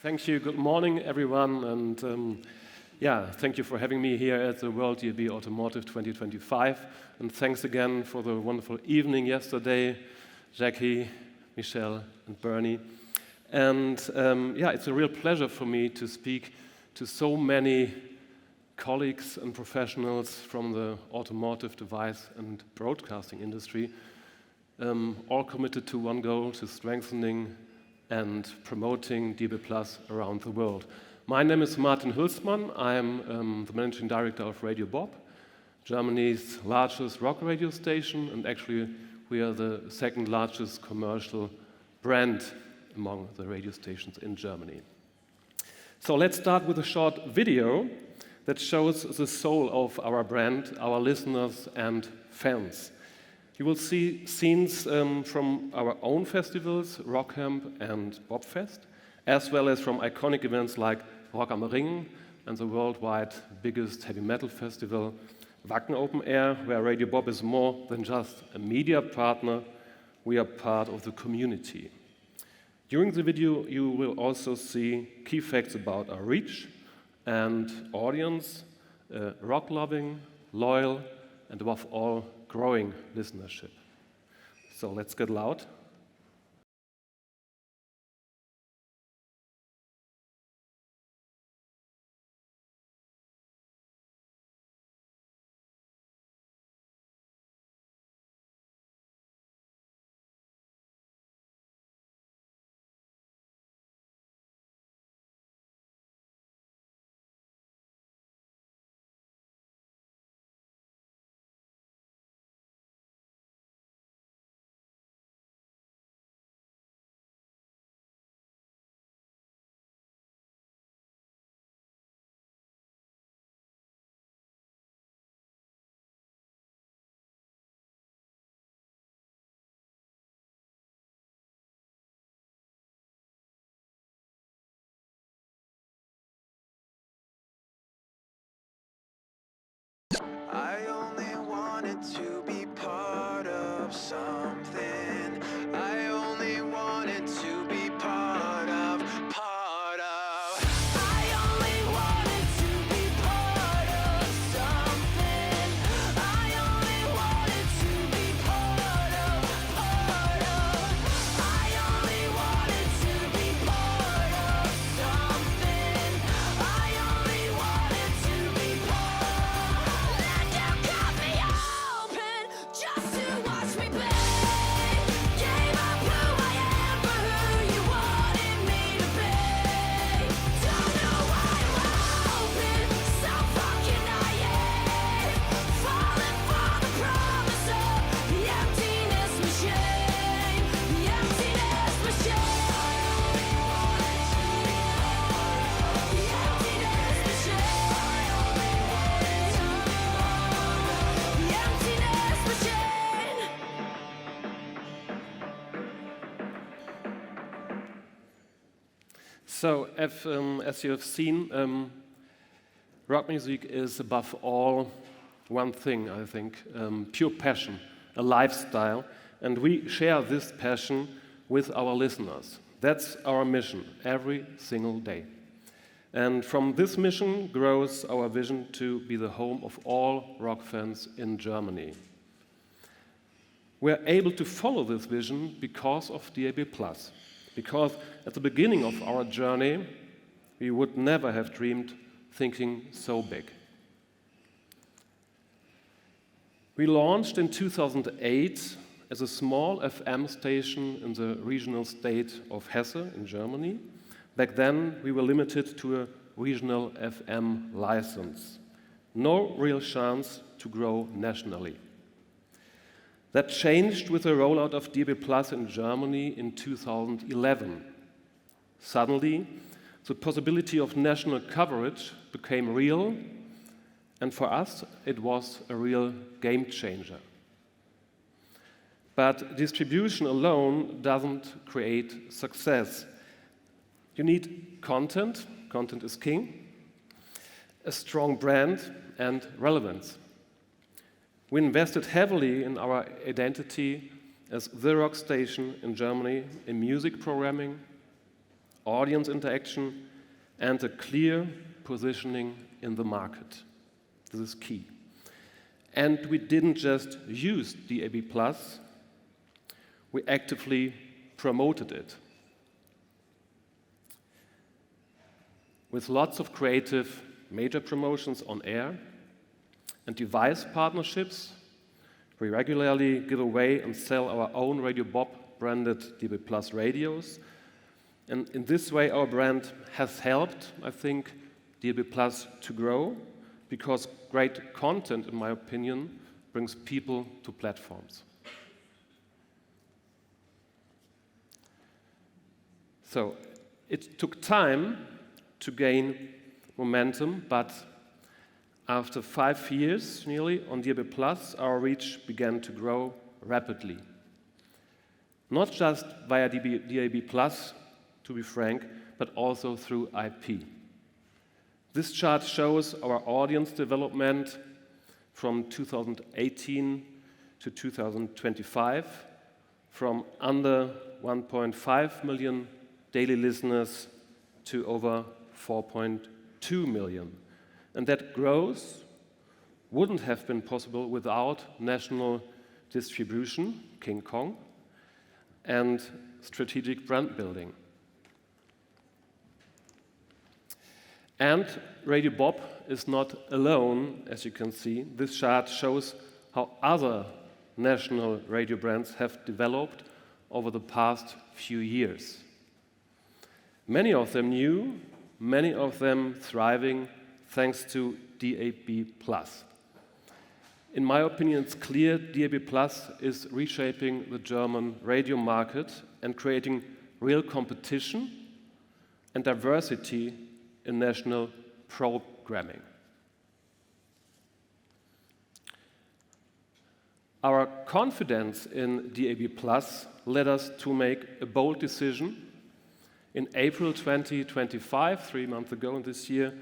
Thank you. Good morning, everyone, and thank you for having me here at the WorldDAB Automotive 2025. And thanks again for the wonderful evening yesterday, Jackie, Michelle, and Bernie. And it's a real pleasure for me to speak to so many colleagues and professionals from the automotive device and broadcasting industry, all committed to one goal: to strengthening and promoting DAB+ around the world. My name is Martin Hülsmann. I am the Managing Director of Radio Bob, Germany's largest rock radio station, and actually we are the second largest commercial brand among the radio stations in Germany. So let's start with a short video that shows the soul of our brand, our listeners and fans. You will see scenes from our own festivals, Rockcamp and Bobfest, as well as from iconic events like Rock am Ring and the worldwide biggest heavy metal festival, Wacken Open Air, where Radio Bob is more than just a media partner. We are part of the community. During the video, you will also see key facts about our reach and audience, rock-loving, loyal, and above all, growing listenership. So let's get loud. I only wanted to be part of something. I only wanted to be part of. I only wanted to be part of something. I only wanted to be part of. I only wanted to be part of something. I only wanted to be part. Let your cut me open just to watch me play. Gave up who I am for who you wanted me to be. Don't know why I'm open, so fucking naive. Falling for the promise of the emptiness machine. The emptiness machine. The emptiness machine. The emptiness machine. So, as you have seen, rock music is above all one thing, I think, pure passion, a lifestyle, and we share this passion with our listeners. That's our mission every single day. And from this mission grows our vision to be the home of all rock fans in Germany. We're able to follow this vision because of DAB+. Because at the beginning of our journey, we would never have dreamed thinking so big. We launched in 2008 as a small FM station in the regional state of Hesse in Germany. Back then, we were limited to a regional FM license. No real chance to grow nationally. That changed with the rollout of DAB+ in Germany in 2011. Suddenly, the possibility of national coverage became real, and for us, it was a real game changer. But distribution alone doesn't create success. You need content, content is king, a strong brand, and relevance. We invested heavily in our identity as the rock station in Germany in music programming, audience interaction, and a clear positioning in the market. This is key. And we didn't just use DAB+, we actively promoted it. With lots of creative major promotions on air and device partnerships, we regularly give away and sell our own Radio Bob branded DAB+ radios. And in this way, our brand has helped, I think, DAB+ to grow, because great content, in my opinion, brings people to platforms. So it took time to gain momentum, but after 5 years nearly on DAB+, our reach began to grow rapidly. Not just via DAB+, to be frank, but also through IP. This chart shows our audience development from 2018 to 2025, from under 1.5 million daily listeners to over 4.2 million. And that growth wouldn't have been possible without national distribution, King Kong, and strategic brand building. And Radio Bob is not alone, as you can see. This chart shows how other national radio brands have developed over the past few years. Many of them new, many of them thriving thanks to DAB+. In my opinion, it's clear DAB+ is reshaping the German radio market and creating real competition and diversity in national programming. Our confidence in DAB+ led us to make a bold decision. In April 2025, 3 months ago in this year,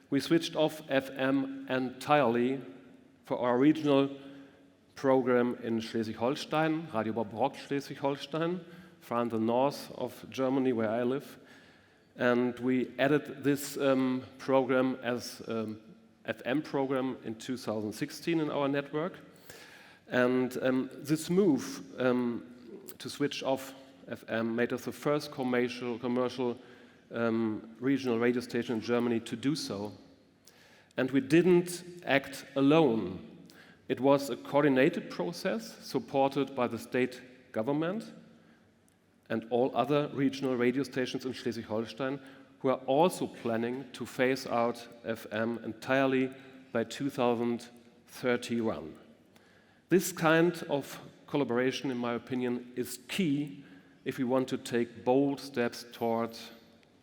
we switched off FM entirely for our regional program in Schleswig-Holstein, Radio Bob Rock Schleswig-Holstein, far in the north of Germany where I live. And we added this program as FM program in 2016 in our network. And this move to switch off FM made us the first commercial regional radio station in Germany to do so. And we didn't act alone. It was a coordinated process supported by the state government and all other regional radio stations in Schleswig-Holstein, who are also planning to phase out FM entirely by 2031. This kind of collaboration, in my opinion, is key if we want to take bold steps toward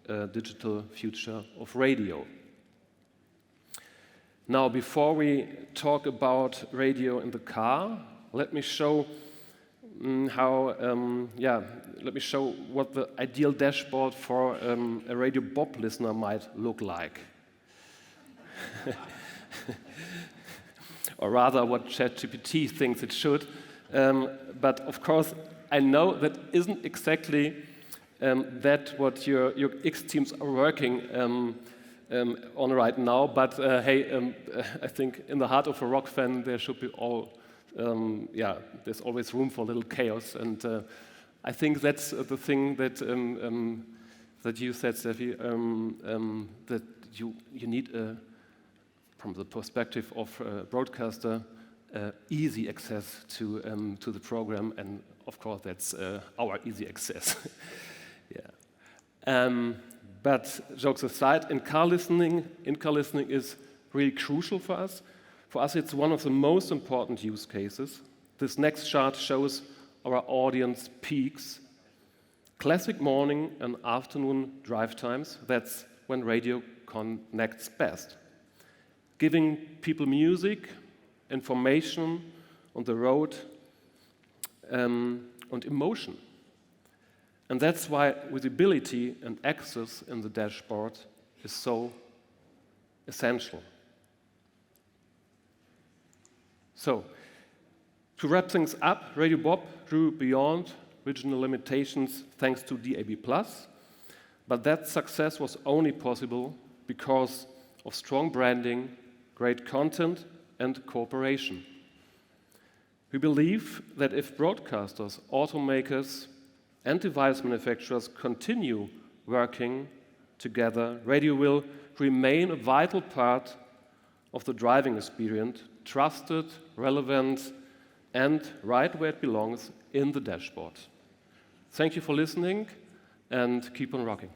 a digital future of radio. Now, before we talk about radio in the car, let me show let me show what the ideal dashboard for a Radio Bob listener might look like. Or rather, what ChatGPT thinks it should. But of course, I know that isn't exactly that what your X teams are working on right now. But hey, I think in the heart of a rock fan, there should be there's always room for a little chaos, and I think that's the thing that that you said, Steffi, that you need, from the perspective of a broadcaster, easy access to the program, and of course that's our easy access. But jokes aside, in-car listening is really crucial for us. For us, it's one of the most important use cases. This next chart shows our audience peaks. Classic morning and afternoon drive times, that's when radio connects best. Giving people music, information on the road, and emotion. And that's why visibility and access in the dashboard is so essential. So, to wrap things up, Radio Bob grew beyond regional limitations thanks to DAB+, But that success was only possible because of strong branding, great content, and cooperation. We believe that if broadcasters, automakers, and device manufacturers continue working together, radio will remain a vital part of the driving experience, trusted, relevant, and right where it belongs, in the dashboard. Thank you for listening, and keep on rocking.